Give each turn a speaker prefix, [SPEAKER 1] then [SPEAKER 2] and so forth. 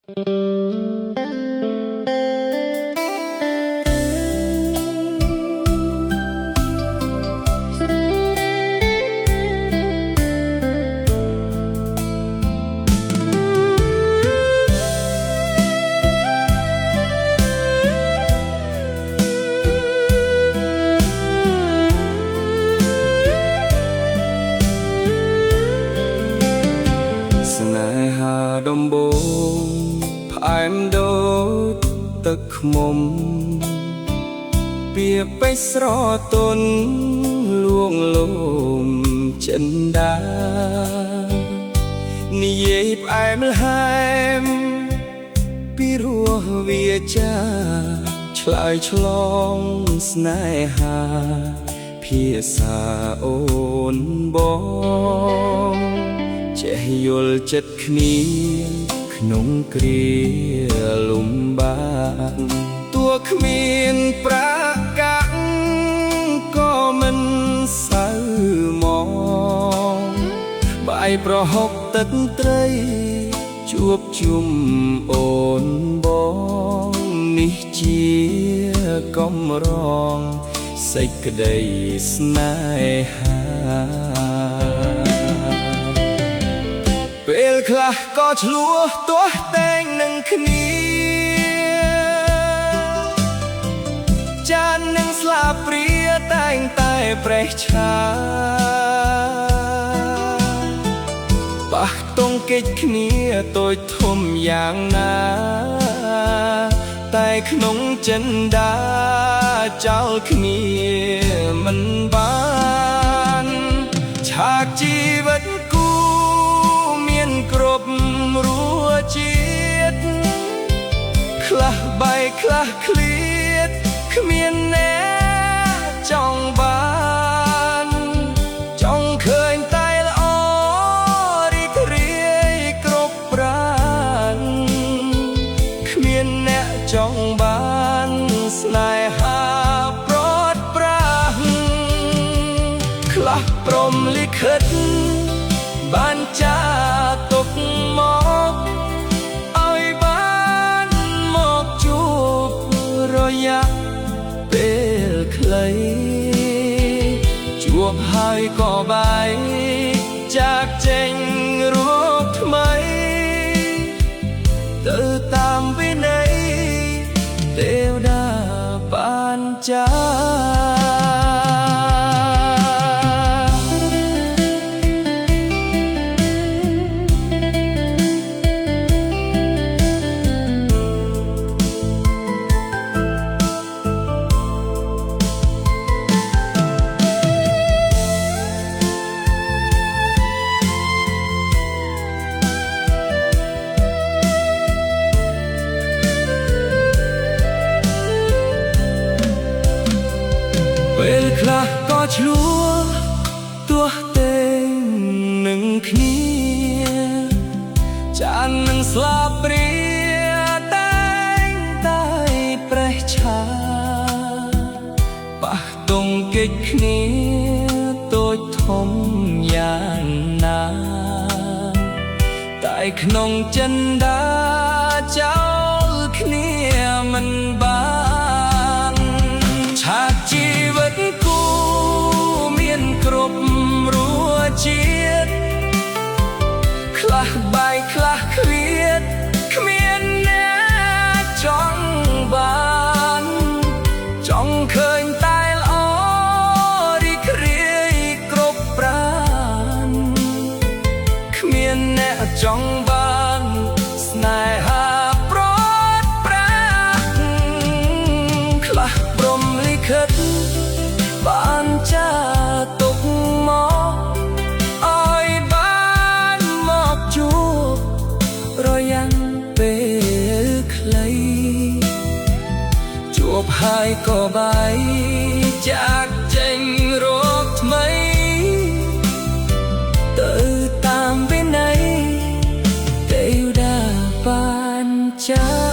[SPEAKER 1] ស្នេហាដំបូងផ្អែមដូចទឹកឃ្មុំពាក្យពេចន៍ស្រទន់លួងលោមចិនដានិយាយផ្អែមល្ហែមពីរសវាចាឆ្លើយឆ្លងស្នេហាភាសាអូនបងចេះយល់ចិត្តគ្នាក្នុងគ្រាលំបាកតួគ្មានប្រាកាក់ក៏មិនសៅមកបាយប្រហុកទឹកត្រីជួបជុំអូនបងនេះជាកំរងសេចក្តីស្នេហាពេលខ្លះក៏ឆ្លោះទាស់តែងនឹងគ្នាចាននឹងស្លាបព្រាតែងតែប្រេះឆាប៉ះទង្គិចគ្នាតូចធំយ៉ាងណាតែក្នុងចិនដាចោលគ្នាមិនបានឆាកជីវិតគូមានគ្រប់រសជាតិខ្លះបែកខ្លះឃ្លាតគ្មានអ្នកចង់បានចង់ឃើញតែល្អរីករាយគ្រប់ប្រាណគ្មានអ្នកចង់បានស្នេហាប្រត់ប្រាស់ខ្លះព្រមលិខិតបានចាទុកមកឲ្យបានមកជួបរយៈពេលខ្លីជួបហើយក៏បែកចាកចេញរូបថ្មីទៅតាមវិន័យទេវតាបានចាពេលខ្លះក៏ឆ្លោះទាស់តែងនឹងគ្នាចាននឹងស្លាបព្រាតែងតែប្រេះឆាប៉ះទង្គិចគ្នាតូចធំយ៉ាងណាតែក្នុងចិនដាចោលគ្នាមិនបានឆាកជីវិតគូមានគ្រប់រសជាតិខ្លះបែកខ្លះឃ្លាតគ្មានអ្នកចង់បានចង់ឃើញតែល្អរីករាយគ្រប់ប្រាណគ្មានអ្នកចង់បានស្នេហាប្រត់ប្រាស់ខ្លះព្រមលិខិតបានចាទុកមកឲ្យបានមកជួបរយៈពេលខ្លីជួបហើយក៏បែកចាកចេញរកថ្មីទៅតាមវិន័យទេវតាបានចា